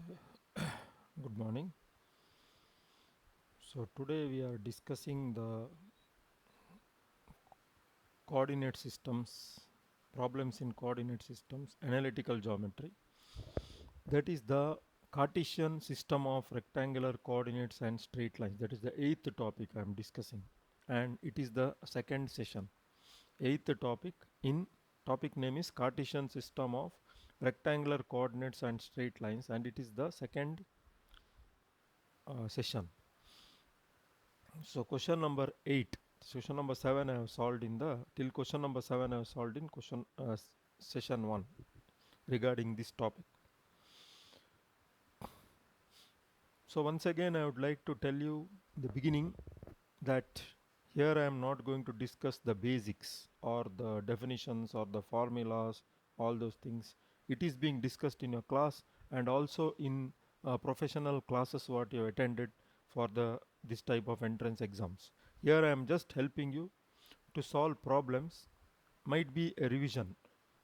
Good morning. So today we are discussing the coordinate systems, problems in coordinate systems, analytical geometry. That is the Cartesian system of rectangular coordinates and straight lines. That is the eighth topic I am discussing, and it is the second session. Eighth topic in topic name is Cartesian system of rectangular coordinates and straight lines, and it is the second session. So question number 8, question number 7 I have solved in the, till question number 7 I have solved in session 1 regarding this topic. So once again I would like to tell you the beginning that here I am not going to discuss the basics or the definitions or the formulas, all those things. It is being discussed in your class and also in professional classes what you attended for the this type of entrance exams. Here I am just helping you to solve problems. Might be a revision.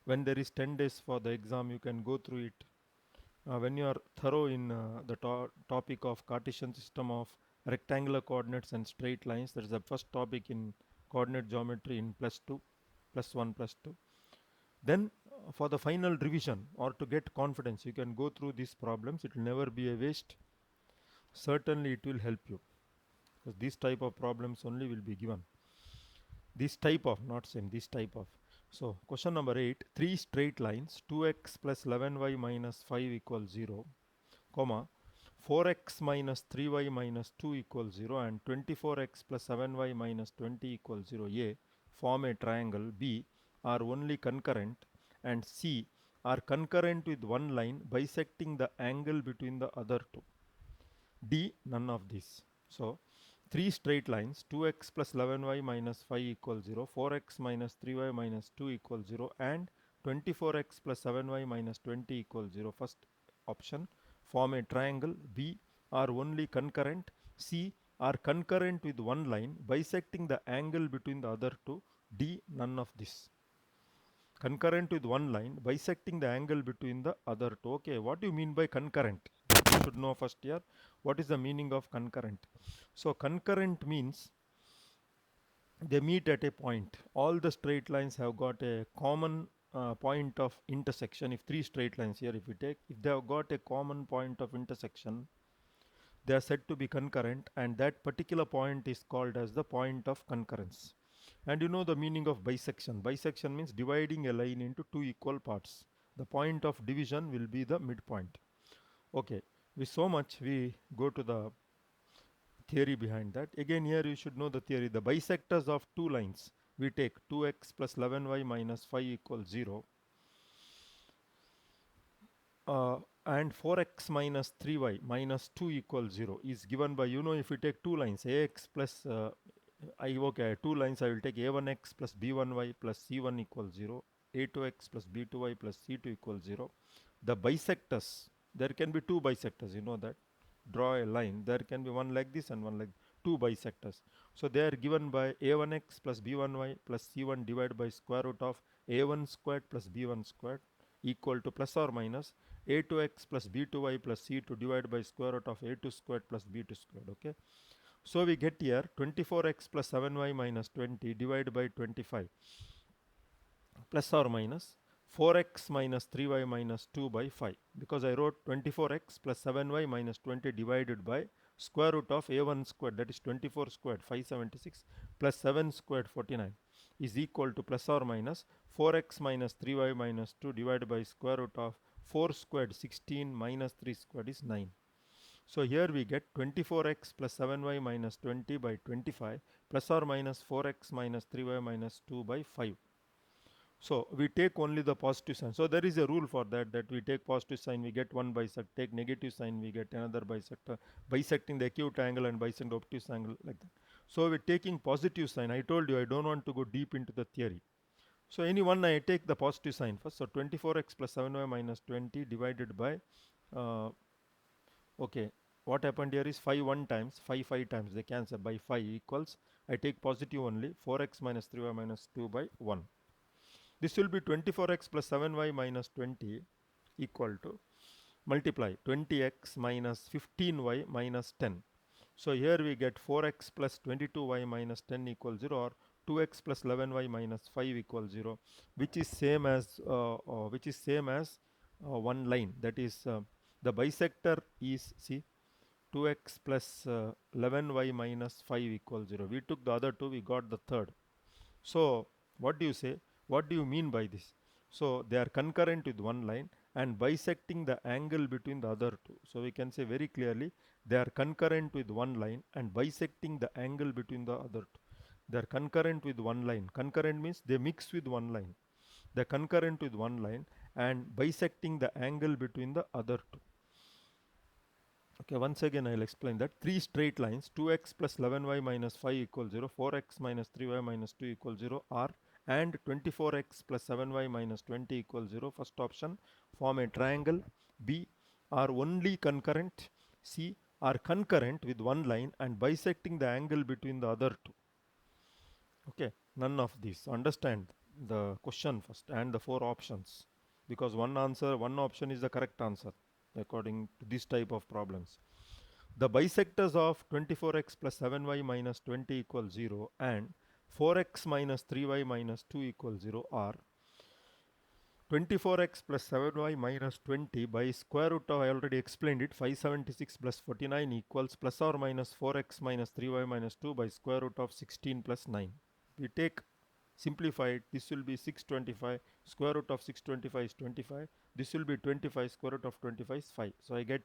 When there is 10 days for the exam, you can go through it. When you are thorough in the topic of Cartesian system of rectangular coordinates and straight lines, that is the first topic in coordinate geometry in plus 2, plus 1, plus 2. Then for the final revision or to get confidence, you can go through these problems. It will never be a waste. Certainly it will help you, because these type of problems only will be given. This type of, not same, this type of. So question number 8, three straight lines 2x plus 11y minus 5 equals 0, comma 4x minus 3y minus 2 equals 0 and 24x plus 7y minus 20 equals 0 A form a triangle. B are only concurrent, and C are concurrent with one line bisecting the angle between the other two. D none of these. So three straight lines 2x plus 11y minus 5 equals 0, 4x minus 3y minus 2 equals 0 and 24x plus 7y minus 20 equals 0. First option, form a triangle. B are only concurrent. C are concurrent with one line bisecting the angle between the other two. D none of this. Concurrent with one line bisecting the angle between the other two. Okay, what do you mean by concurrent? That you should know first here. What is the meaning of concurrent? So concurrent means they meet at a point. All the straight lines have got a common point of intersection. If three straight lines here, if we take, if they have got a common point of intersection, they are said to be concurrent, and that particular point is called as the point of concurrence. And you know the meaning of bisection. Bisection means dividing a line into two equal parts. The point of division will be the midpoint. Okay, with so much we go to the theory behind that. Again, here you should know the theory. The bisectors of two lines, we take 2x plus 11y minus 5 equals 0 and 4x minus 3y minus 2 equals 0 is given by, you know, if we take two lines, ax plus okay, two lines, I will take a1x plus b1y plus c1 equals 0, a2x plus b2y plus c2 equals 0. The bisectors, there can be two bisectors, you know that. Draw a line, there can be one like this and one like two bisectors. So they are given by a1x plus b1y plus c1 divided by square root of a1 squared plus b1 squared equal to plus or minus a2x plus b2y plus c2 divided by square root of a2 squared plus b2 squared. Okay, so we get here 24x plus 7y minus 20 divided by 25 plus or minus 4x minus 3y minus 2 by 5, because I wrote 24x plus 7y minus 20 divided by square root of a1 squared, that is 24 squared 576 plus 7 squared 49 is equal to plus or minus 4x minus 3y minus 2 divided by square root of 4 squared 16 minus 3 squared is 9. So here we get 24x plus 7y minus 20 by 25 plus or minus 4x minus 3y minus 2 by 5. So we take only the positive sign. So there is a rule for that, that we take positive sign, we get one bisect, take negative sign, we get another bisector, bisecting the acute angle and bisecting the obtuse angle, like that. So we're taking positive sign. I told you I don't want to go deep into the theory. So any one I take the positive sign first. So 24x plus 7y minus 20 divided by, okay, what happened here is 5 1 times, 5 times, they cancel by 5 equals, I take positive only, 4x minus 3y minus 2 by 1. This will be 24x plus 7y minus 20 equal to multiply 20x minus 15y minus 10. So here we get 4x plus 22y minus 10 equals 0, or 2x plus 11y minus 5 equals 0, which is same as one line. That is the bisector is, see, 2x plus 11y minus 5 equals 0. We took the other two, we got the third. So what do you say? What do you mean by this? So they are concurrent with one line and bisecting the angle between the other two. So we can say very clearly they are concurrent with one line and bisecting the angle between the other two. They are concurrent with one line. Concurrent means they mix with one line. They are concurrent with one line and bisecting the angle between the other two. Okay, once again I'll explain that. Three straight lines, 2x plus 11y minus 5 equals 0, 4x minus 3y minus 2 equals 0 are, and 24x plus 7y minus 20 equals 0, first option, form a triangle. B, are only concurrent. C, are concurrent with one line and bisecting the angle between the other two. Okay, none of these. Understand the question first and the four options, because one option is the correct answer according to this type of problems. The bisectors of 24x plus 7y minus 20 equals 0 and 4x minus 3y minus 2 equals 0 are 24x plus 7y minus 20 by square root of, I already explained it, 576 plus 49 equals plus or minus 4x minus 3y minus 2 by square root of 16 plus 9. We take simplified, this will be 625, square root of 625 is 25, this will be 25, square root of 25 is 5. So I get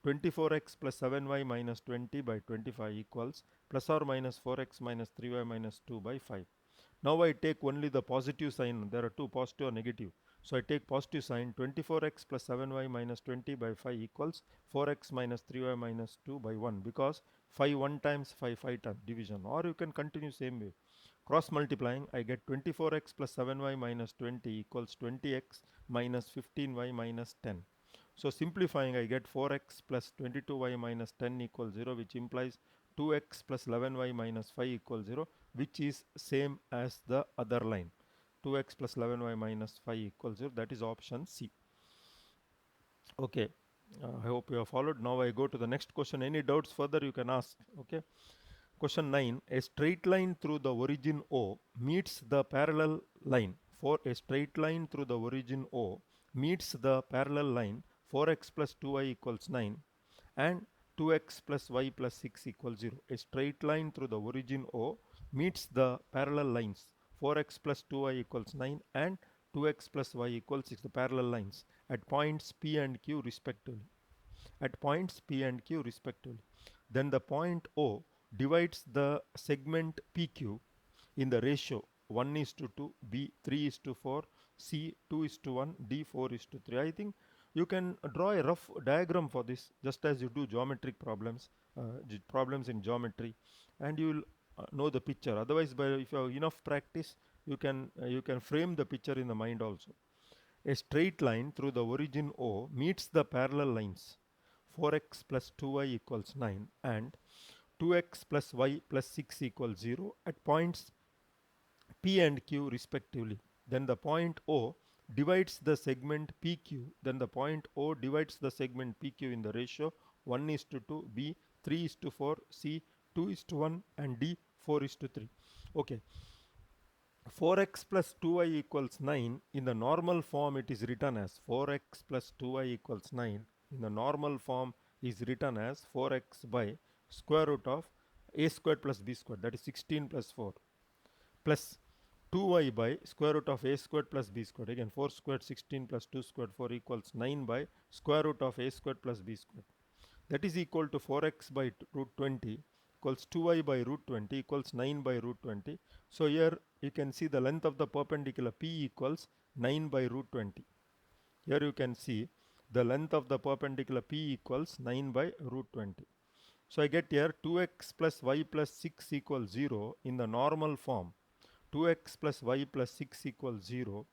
24x plus 7y minus 20 by 25 equals plus or minus 4x minus 3y minus 2 by 5. Now I take only the positive sign. There are two, positive or negative. So I take positive sign. 24x plus 7y minus 20 by 5 equals 4x minus 3y minus 2 by 1, because 5 1 times 5 5 times division. Or you can continue same way. Cross multiplying, I get 24x plus 7y minus 20 equals 20x minus 15y minus 10. So simplifying, I get 4x plus 22y minus 10 equals 0, which implies 2x plus 11y minus 5 equals 0, which is same as the other line. 2x plus 11y minus 5 equals 0. That is option C. Okay. I hope you have followed. Now I go to the next question. Any doubts further you can ask. Okay. Question 9. A straight line through the origin O meets the parallel line. For a straight line through the origin O meets the parallel line 4x plus 2y equals 9 and 2x plus y plus 6 equals 0. A straight line through the origin O meets the parallel lines 4x plus 2y equals 9 and 2x plus y equals 6, the parallel lines, at points P and Q respectively. At points P and Q respectively. Then the point O divides the segment PQ in the ratio 1 is to 2, B 3 is to 4, C 2 is to 1, D 4 is to 3. I think you can draw a rough diagram for this, just as you do geometric problems, problems in geometry, and you will know the picture. Otherwise, if you have enough practice, you can frame the picture in the mind also. A straight line through the origin O meets the parallel lines 4x plus 2y equals 9 and 2x plus y plus 6 equals 0 at points P and Q respectively. Then the point O divides the segment PQ. Then the point O divides the segment PQ in the ratio 1 is to 2, B 3 is to 4, C 2 is to 1, and D 4 is to 3. Okay. 4x plus 2y equals 9. In the normal form, it is written as 4x plus 2y equals 9. In the normal form is written as 4x by square root of a squared plus b squared, that is 16 plus 4, plus 2y by square root of a squared plus b squared. Again, 4 squared 16 plus 2 squared 4 equals 9 by square root of a squared plus b squared. That is equal to 4x by root 20 equals 2y by root 20 equals 9 by root 20. So here you can see the length of the perpendicular P equals 9 by root 20. Here you can see the length of the perpendicular P equals 9 by root 20. So I get here 2x plus y plus 6 equals 0 in the normal form. 2x plus y plus 6 equals 0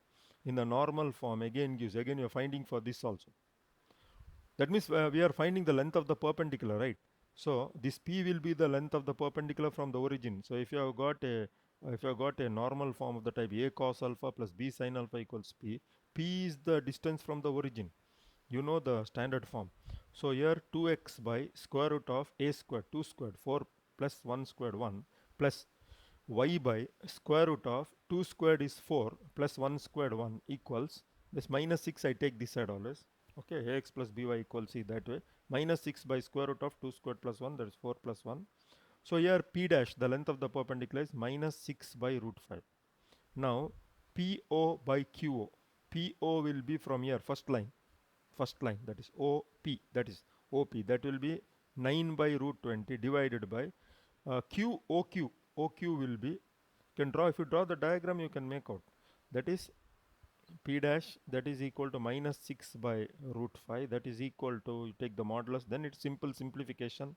in the normal form again gives, again you are finding for this also. That means we are finding the length of the perpendicular, right? So this P will be the length of the perpendicular from the origin. So if you have got a normal form of the type A cos alpha plus B sin alpha equals P, P is the distance from the origin. You know the standard form. So here 2x by square root of a squared, 2 squared, 4 plus 1 squared 1 plus y by square root of 2 squared is 4 plus 1 squared 1 equals this minus 6. I take this side always. Okay, ax plus by equals c that way. Minus 6 by square root of 2 squared plus 1, that is 4 plus 1. So here p dash, the length of the perpendicular, is minus 6 by root 5. Now PO by QO. PO will be from here, first line, that is OP, that is OP, that will be 9 by root 20 divided by QOQ. OQ will be, you can draw, if you draw the diagram you can make out, that is P dash, that is equal to minus 6 by root 5, that is equal to, you take the modulus, then it's simple simplification.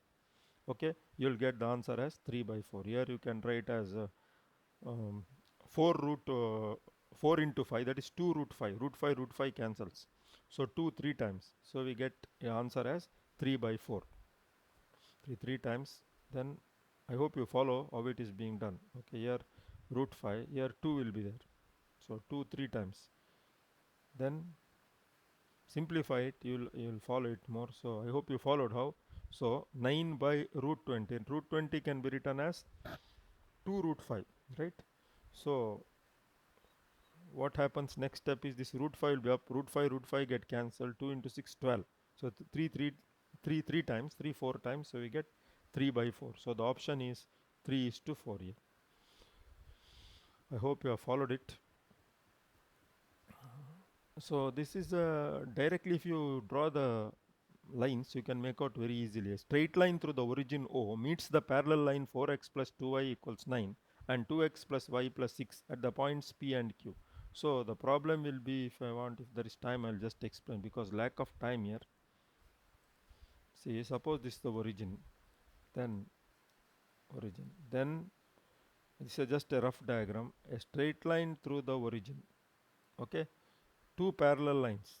Okay, you'll get the answer as 3 by 4. Here you can write as um, 4 root 4 into 5, that is 2 root 5. Root 5 cancels. So 2 3 times. So we get the answer as 3 by 4. 3 times. Then I hope you follow how it is being done. Okay, here root 5, here 2 will be there. So 2 3 times. Then simplify it, you'll follow it more. So I hope you followed how. So 9 by root 20. Root 20 can be written as 2 root 5, right? So what happens next step is this root 5 will be up, root 5 get cancelled, 2 into 6 12. So 3 times, 3 4 times, so we get 3 by 4. So the option is 3 is to 4 here. I hope you have followed it. So this is directly, if you draw the lines you can make out very easily. A straight line through the origin O meets the parallel line 4x plus 2y equals 9 and 2x plus y plus 6 at the points P and Q. So the problem will be, if there is time, I'll just explain, because lack of time here. See, suppose this is the origin, then this is just a rough diagram, a straight line through the origin. Okay, two parallel lines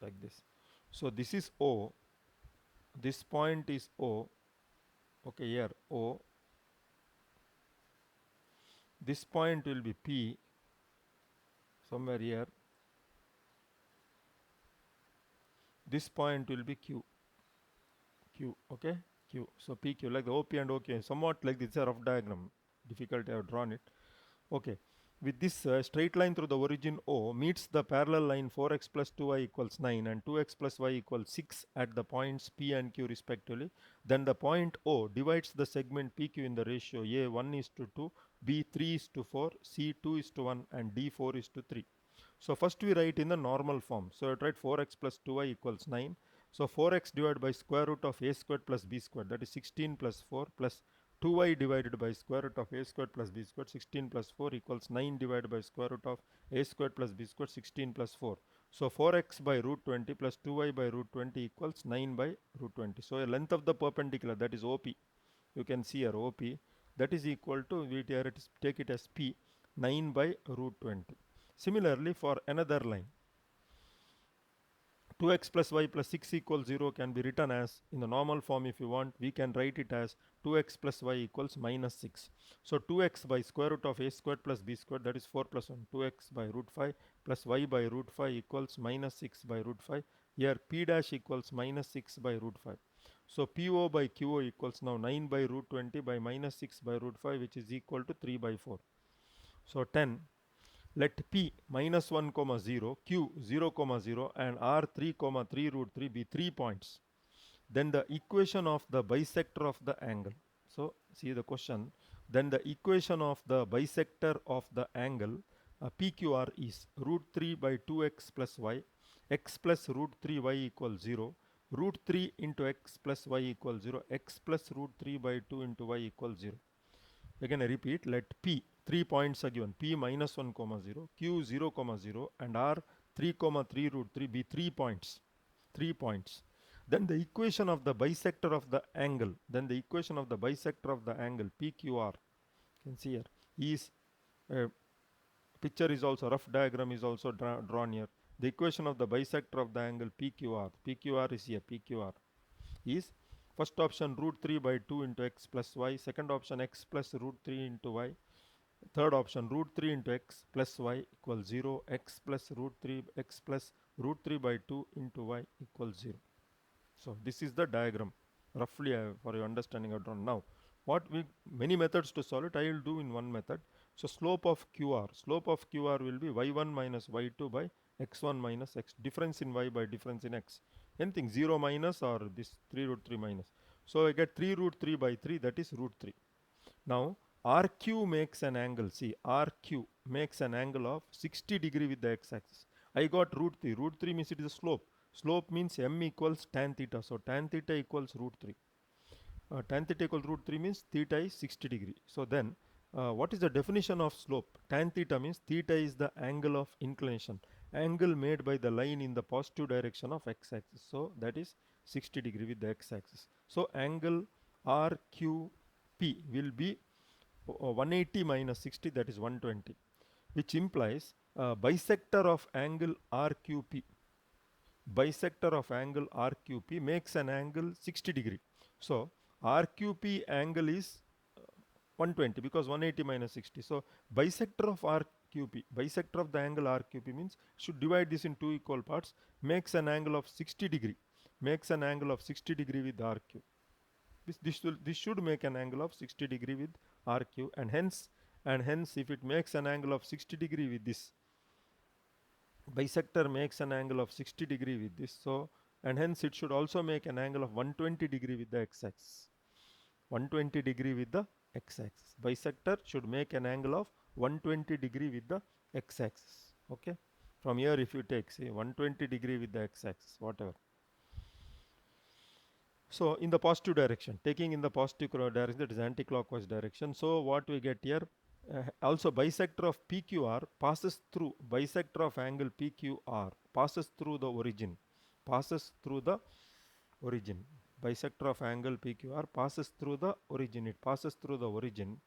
like this. So this is O, this point is O. Okay, here O, this point will be P, somewhere here, this point will be Q, okay, Q. So PQ, like the OP and OK, somewhat like this, a rough diagram, difficult, I have drawn it. Okay, with this straight line through the origin O meets the parallel line 4x plus 2y equals 9 and 2x plus y equals 6 at the points P and Q respectively, then the point O divides the segment PQ in the ratio A 1 is to 2, B 3 is to 4, C 2 is to 1 and D 4 is to 3. So first we write in the normal form. So I write 4x plus 2y equals 9. So 4x divided by square root of a squared plus b squared, that is 16 plus 4, plus 2y divided by square root of a squared plus b squared, 16 plus 4 equals 9 divided by square root of a squared plus b squared, 16 plus 4. So 4x by root 20 plus 2y by root 20 equals 9 by root 20. So a length of the perpendicular, that is OP, you can see here OP, that is equal to, we take it as P, 9 by root 20. Similarly, for another line, 2x plus y plus 6 equals 0 can be written as, in the normal form if you want, we can write it as 2x plus y equals minus 6. So 2x by square root of a squared plus b squared, that is 4 plus 1, 2x by root 5 plus y by root 5 equals minus 6 by root 5. Here p dash equals minus 6 by root 5. So PO by QO equals now 9 by root 20 by minus 6 by root 5, which is equal to 3 by 4. So 10. Let P minus 1 comma 0, Q 0 comma 0 and R 3 comma 3 root 3 be 3 points. Then the equation of the bisector of the angle. So see the question. Then the equation of the bisector of the angle PQR is root 3 by 2x plus y, x plus root 3y equals 0, root 3 into x plus y equals 0, x plus root 3 by 2 into y equals 0. Again I repeat, let P, 3 points are given, P minus 1 comma 0, Q 0 comma 0 and R 3 comma 3 root 3 be 3 points. 3 points. Then the equation of the bisector of the angle, PQR, you can see here, is picture is also, rough diagram is also drawn here. The equation of the bisector of the angle PQR is here, PQR is first option root 3 by 2 into x plus y, second option x plus root 3 into y, Third option, root 3 into x plus y equals 0, x plus root 3, x plus root 3 by 2 into y equals 0. So this is the diagram, roughly for your understanding I've drawn. Now, many methods to solve it, I will do in one method. So slope of QR will be y1 minus y2 by x1 minus x, difference in y by difference in x. Anything 0 minus or this 3 root 3 minus. So I get 3 root 3 by 3, that is root 3. Now RQ makes an angle, see RQ makes an angle of 60 degree with the x-axis. I got root 3, root 3 means it is a slope. Slope means m equals tan theta, so tan theta equals root 3. Tan theta equals root 3 means theta is 60 degree. So then what is the definition of slope? Tan theta means theta is the angle of inclination, angle made by the line in the positive direction of x-axis. So that is 60 degree with the x-axis. So angle RQP will be 180 minus 60, that is 120, which implies bisector of angle RQP. Bisector of angle RQP makes an angle 60 degree. So RQP angle is 120 because 180 minus 60. So bisector of RQP, bisector of the angle RQP means should divide this in two equal parts, makes an angle of 60 degree, makes an angle of 60 degree with RQ. This should make an angle of 60 degree with RQ, and hence if it makes an angle of 60 degree with this, bisector makes an angle of 60 degree with this, so and hence it should also make an angle of 120 degree with the x-axis. 120 degree with the x-axis. Bisector should make an angle of 120 degree with the x-axis. Okay. From here if you take say 120 degree with the x-axis, whatever. So in the positive direction, taking in the positive direction, that is anti-clockwise direction. So what we get here, also bisector of PQR passes through, bisector of angle PQR passes through the origin, passes through the origin. Bisector of angle PQR passes through the origin, it passes through the origin.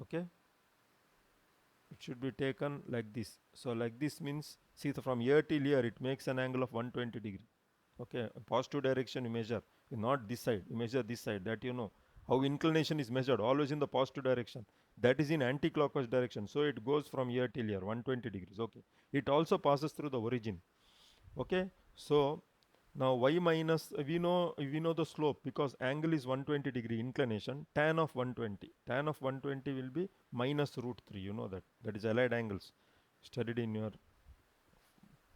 Okay, it should be taken like this. So like this means, see from here till here it makes an angle of 120 degree. Okay, positive direction you measure, not this side, you measure this side, that you know how inclination is measured, always in the positive direction, that is in anti-clockwise direction. So it goes from here till here 120 degrees. Okay, it also passes through the origin. Okay, so now y minus, we know the slope because angle is 120 degree inclination, tan of 120, tan of 120 will be minus root 3, you know that is allied angles studied in your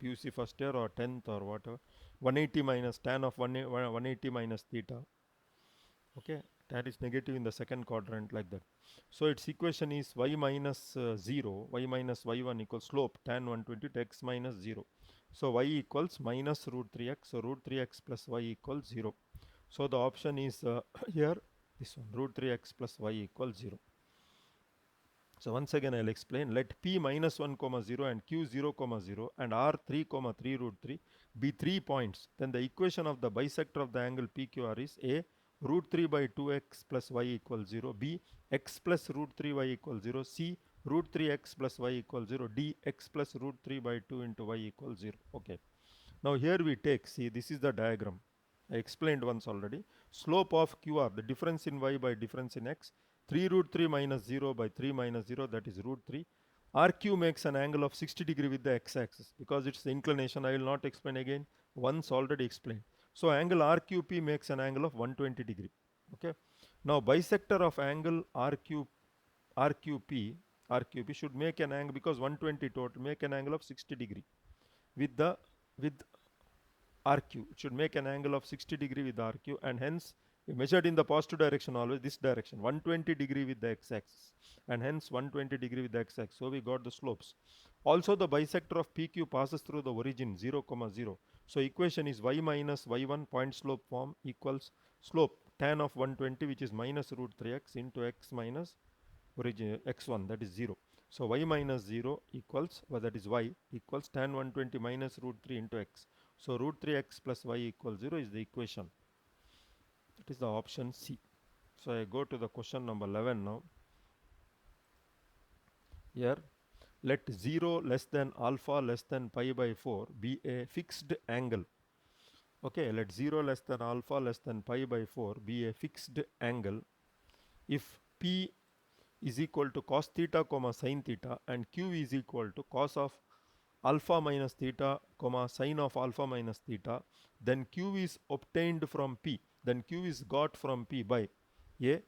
PUC first year or 10th or whatever. 180 minus tan of 180 minus theta. Okay, tan is negative in the second quadrant, like that. So its equation is y minus 0, y minus y1 equals slope tan 120 to x minus 0. So y equals minus root 3x, so root 3x plus y equals 0. So the option is here, this one, root 3x plus y equals 0. So once again I'll explain. Let p minus 1 comma 0 and q 0 comma 0 and r 3 comma 3 root 3 be 3 points. Then the equation of the bisector of the angle PQR is a root 3 by 2x plus y equals 0, b x plus root 3 y equals 0, c root 3x plus y equals 0, d x plus root 3 by 2 into y equals 0. Okay. Now here we take, see this is the diagram. I explained once already. Slope of QR, the difference in y by difference in x, 3 root 3 minus 0 by 3 minus 0, that is root 3. RQ makes an angle of 60 degree with the x-axis because it's the inclination. I will not explain again, once already explained. So angle RQP makes an angle of 120 degree. Okay. Now bisector of angle RQP should make an angle, because 120 total, make an angle of 60 degree with RQ. It should make an angle of 60 degree with RQ, and hence measured in the positive direction, always this direction, 120 degree with the x-axis, and hence 120 degree with the x-axis. So we got the slopes. Also the bisector of PQ passes through the origin 0 comma 0. So equation is y minus y1 point slope form equals slope tan of 120, which is minus root 3x into x minus origin x1, that is 0. So y minus 0 equals, well, that is y equals tan 120 minus root 3 into x. So root 3x plus y equals 0 is the equation. That is the option C. So I go to the question number 11 now. Here, let 0 less than alpha less than pi by 4 be a fixed angle. Okay, let 0 less than alpha less than pi by 4 be a fixed angle if P is equal to cos theta comma sin theta, and q is equal to cos of alpha minus theta comma sin of alpha minus theta, then q is obtained from P, then q is got from P by a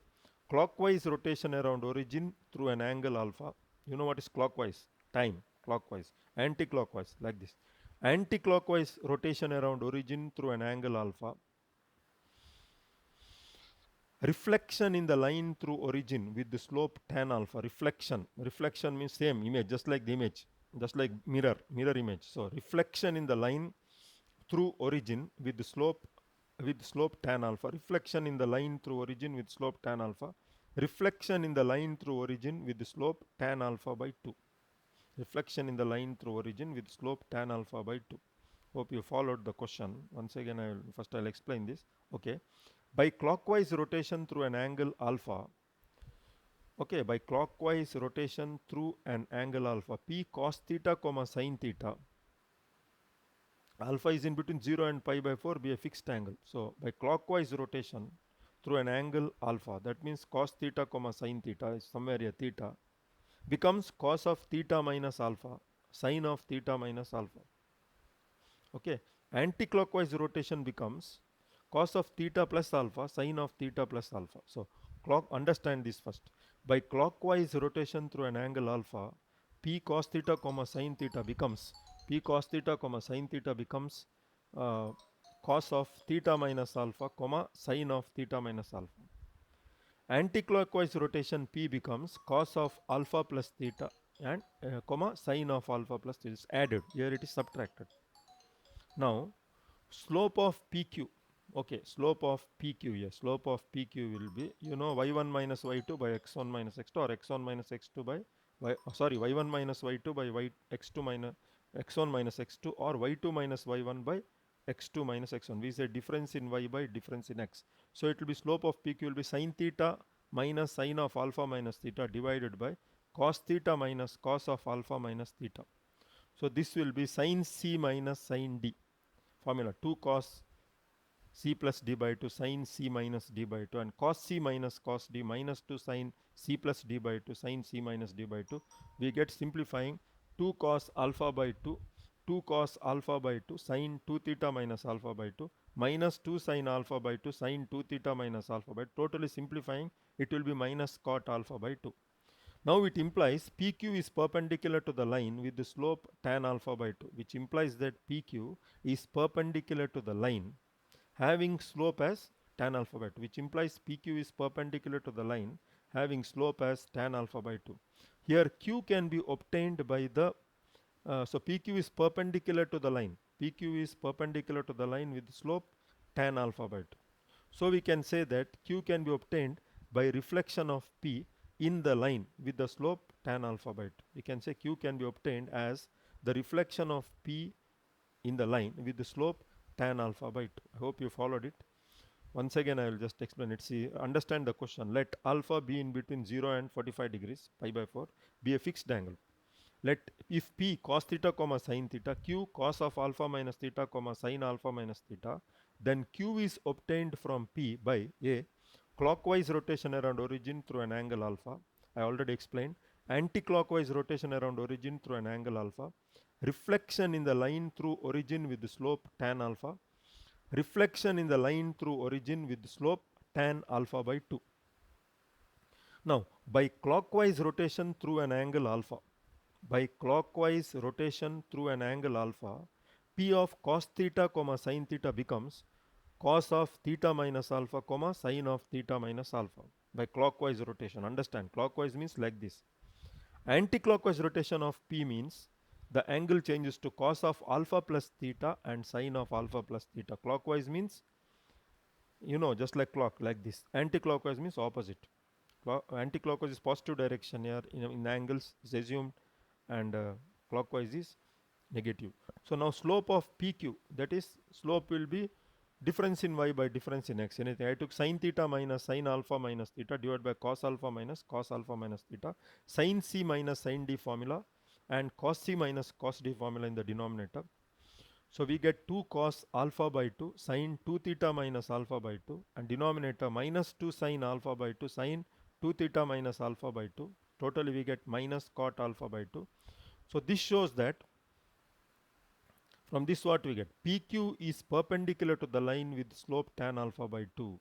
clockwise rotation around origin through an angle alpha. You know what is clockwise? Time, clockwise. Anti-clockwise, like this. Anti-clockwise rotation around origin through an angle alpha. Reflection in the line through origin with the slope tan alpha. Reflection means same image, just like the image, just like mirror image. So reflection in the line through origin with the slope tan alpha. Reflection in the line through origin with slope tan alpha. Reflection in the line through origin with the slope tan alpha by 2. Reflection in the line through origin with slope tan alpha by 2. Hope you followed the question. Once again, I'll explain this. Okay. By clockwise rotation through an angle alpha, okay, by clockwise rotation through an angle alpha, P cos theta comma sin theta, alpha is in between 0 and pi by 4, be a fixed angle. So by clockwise rotation through an angle alpha, that means cos theta comma sin theta is somewhere here theta, becomes cos of theta minus alpha, sin of theta minus alpha. Okay, anti-clockwise rotation becomes cos of theta plus alpha, sin of theta plus alpha. So understand this first. By clockwise rotation through an angle alpha, P cos theta comma sin theta becomes P cos theta comma sin theta becomes uh, cos of theta minus alpha comma sin of theta minus alpha. Anti-clockwise rotation P becomes cos of alpha plus theta and comma sin of alpha plus theta is added. Here it is subtracted. Now slope of PQ, okay, slope of PQ, yes, slope of PQ will be, you know, y1 minus y2 by x1 minus x2, or x1 minus x2 by y1 minus y2 by x2 minus x1 minus x2, or y2 minus y1 by x2 minus x1. We say difference in y by difference in x. So it will be slope of PQ will be sin theta minus sin of alpha minus theta divided by cos theta minus cos of alpha minus theta. So this will be sin C minus sin D. Formula 2 cos C plus D by 2 sin C minus D by 2, and cos C minus cos D minus 2 sin C plus D by 2 sin C minus D by 2. We get simplifying 2 cos alpha by 2, 2 cos alpha by 2 sin 2 theta minus alpha by 2 minus 2 sin alpha by 2 sin 2 theta minus alpha by 2. Totally simplifying, it will be minus cot alpha by 2. Now it implies PQ is perpendicular to the line with the slope tan alpha by 2, which implies that PQ is perpendicular to the line having slope as tan alpha by 2, which implies PQ is perpendicular to the line having slope as tan alpha by 2. Here Q can be obtained by the, so PQ is perpendicular to the line. PQ is perpendicular to the line with slope tan alpha by 2. So we can say that Q can be obtained by reflection of P in the line with the slope tan alpha by 2. We can say Q can be obtained as the reflection of P in the line with the slope tan alpha by 2. I hope you followed it. Once again, I will just explain it. See, understand the question. Let alpha be in between 0 and 45 degrees, pi by 4, be a fixed angle. Let if P cos theta comma sin theta, Q cos of alpha minus theta comma sin alpha minus theta, then Q is obtained from P by a clockwise rotation around origin through an angle alpha. I already explained. Anti-clockwise rotation around origin through an angle alpha. Reflection in the line through origin with the slope tan alpha. Reflection in the line through origin with the slope tan alpha by 2. Now, by clockwise rotation through an angle alpha, by clockwise rotation through an angle alpha, P of cos theta comma sin theta becomes cos of theta minus alpha comma sin of theta minus alpha by clockwise rotation. Understand, clockwise means like this. Anti-clockwise rotation of P means the angle changes to cos of alpha plus theta and sin of alpha plus theta. Clockwise means, you know, just like clock, like this. Anti-clockwise means opposite. Anti-clockwise is positive direction here in angles is assumed, and clockwise is negative. So now slope of PQ, that is slope will be difference in y by difference in x. Anything I took sin theta minus sin alpha minus theta divided by cos alpha minus theta, sin C minus sin D formula, and cos C minus cos D formula in the denominator. So we get 2 cos alpha by 2 sin 2 theta minus alpha by 2, and denominator minus 2 sin alpha by 2 sin 2 theta minus alpha by 2. Totally we get minus cot alpha by 2. So this shows that from this what we get? PQ is perpendicular to the line with slope tan alpha by 2.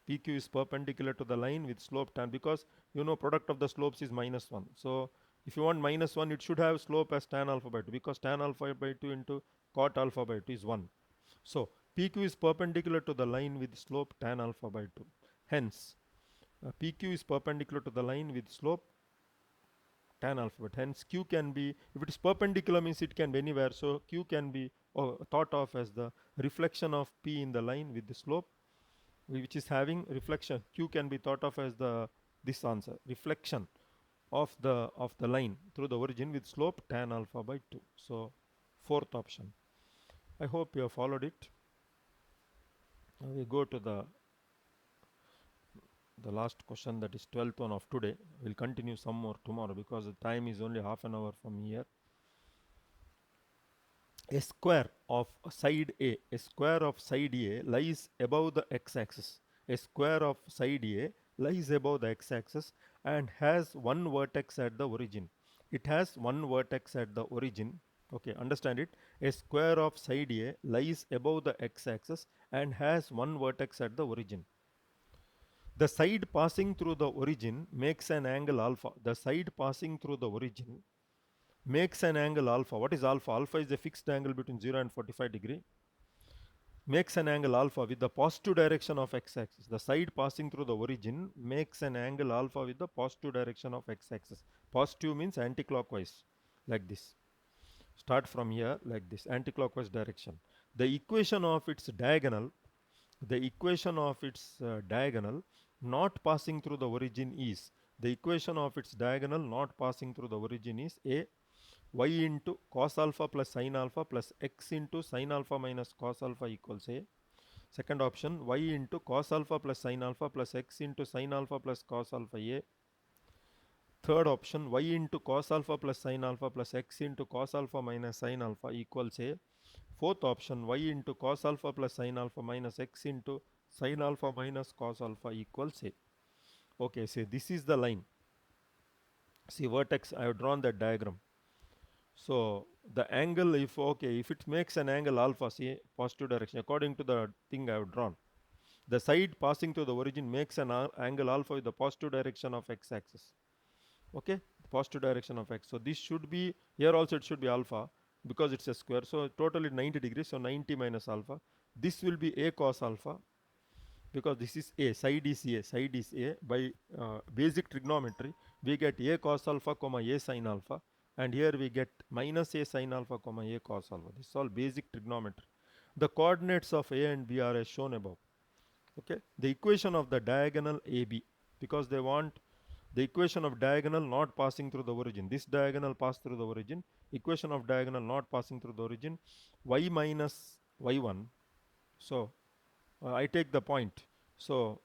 PQ is perpendicular to the line with slope tan, because you know product of the slopes is minus 1. So if you want minus 1, it should have slope as tan alpha by 2, because tan alpha by 2 into cot alpha by 2 is 1. So PQ is perpendicular to the line with slope tan alpha by 2. Hence, PQ is perpendicular to the line with slope tan alpha, but hence Q can be, if it is perpendicular means it can be anywhere, so Q can be thought of as the reflection of P in the line with the slope which is having reflection. Q can be thought of as the this answer, reflection of the line through the origin with slope tan alpha by 2. So fourth option. I hope you have followed it. Now we go to the last question, that is 12th one of today. We'll continue some more tomorrow because the time is only half an hour from here. A square of side A lies above the x-axis. A square of side A lies above the x-axis and has one vertex at the origin. It has one vertex at the origin. Okay, understand it. A square of side A lies above the x-axis and has one vertex at the origin. The side passing through the origin makes an angle alpha. The side passing through the origin makes an angle alpha. What is alpha? Alpha is a fixed angle between 0 and 45 degree. Makes an angle alpha with the positive direction of x-axis. The side passing through the origin makes an angle alpha with the positive direction of x-axis. Positive means anti-clockwise, like this. Start from here like this, anti-clockwise direction. The equation of its diagonal not passing through the origin is, the equation of its diagonal not passing through the origin is a y into cos alpha plus sin alpha plus x into sin alpha minus cos alpha equals a. Second option, y into cos alpha plus sin alpha plus x into sin alpha plus cos alpha a. Third option, y into cos alpha plus sin alpha plus x into cos alpha minus sin alpha equals a. Fourth option, y into cos alpha plus sin alpha minus x into sin alpha minus cos alpha equals a. Okay, say this is the line. See vertex, I have drawn that diagram. So the angle, if it makes an angle alpha, see positive direction according to the thing I have drawn. The side passing through the origin makes an angle alpha with the positive direction of x-axis. Okay, positive direction of x. So this should be, here also it should be alpha because it's a square. So totally 90 degrees, so 90 minus alpha. This will be a cos alpha because this is a, side is a. By basic trigonometry, we get a cos alpha comma a sin alpha, and here we get minus a sin alpha comma a cos alpha. This is all basic trigonometry. The coordinates of a and b are as shown above. Okay, the equation of the diagonal AB, because they want the equation of diagonal not passing through the origin. This diagonal pass through the origin. Equation of diagonal not passing through the origin, y minus y1. So I take the point. So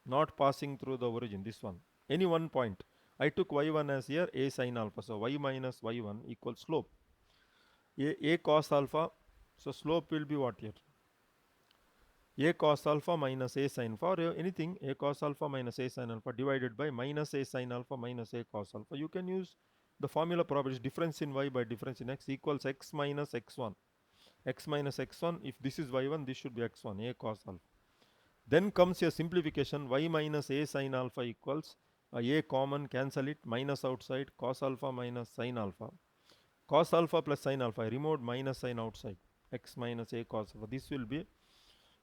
not passing through the origin, this one, any one point. I took y1 as here a sin alpha. So y minus y1 equals slope. A cos alpha. So slope will be what here? A cos alpha minus a sin alpha, or anything, a cos alpha minus a sin alpha divided by minus a sin alpha minus a cos alpha. You can use the formula properties, difference in y by difference in x equals x minus x1. X minus x1, if this is y1, this should be x1, a cos alpha. Then comes a simplification, y minus a sin alpha equals a common, cancel it, minus outside, cos alpha minus sin alpha. Cos alpha plus sin alpha, I removed minus sin outside, x minus a cos alpha. This will be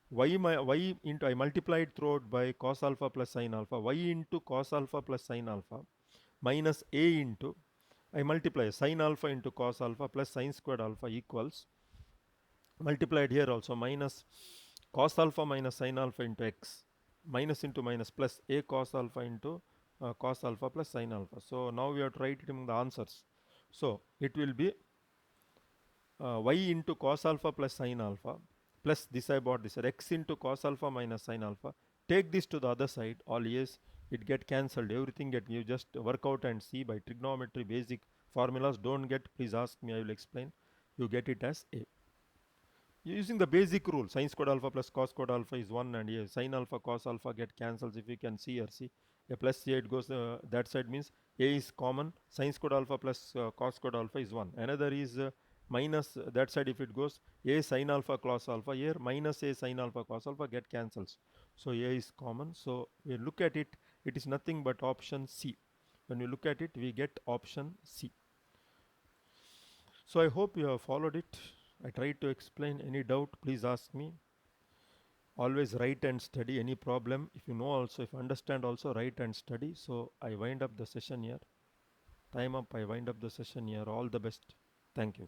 y into, I multiplied throughout by cos alpha plus sin alpha, y into cos alpha plus sin alpha minus a into, I multiply sin alpha into cos alpha plus sin squared alpha equals, multiplied here also, minus cos alpha minus sin alpha into x, minus into minus plus a cos alpha into cos alpha plus sin alpha. So now we have to write it in the answers. So it will be y into cos alpha plus sin alpha plus this I bought this x into cos alpha minus sin alpha. Take this to the other side, all yes, it get cancelled, everything get, you just work out and see by trigonometry basic formulas. Don't get, please ask me, I will explain. You get it as a. Using the basic rule, sin squared alpha plus cos squared alpha is 1, and yes, sin alpha cos alpha get cancels. If you can see here, see A plus a, it goes that side, means a is common, sin squared alpha plus cos squared alpha is 1. Another is minus that side, if it goes a sin alpha cos alpha, here minus a sin alpha cos alpha get cancels. So a is common. So we look at it, it is nothing but option C. When we look at it, we get option C. So I hope you have followed it. I tried to explain. Any doubt, please ask me. Always write and study. Any problem, if you know also, if you understand also, write and study. So I wind up the session here. Time up. I wind up the session here. All the best. Thank you.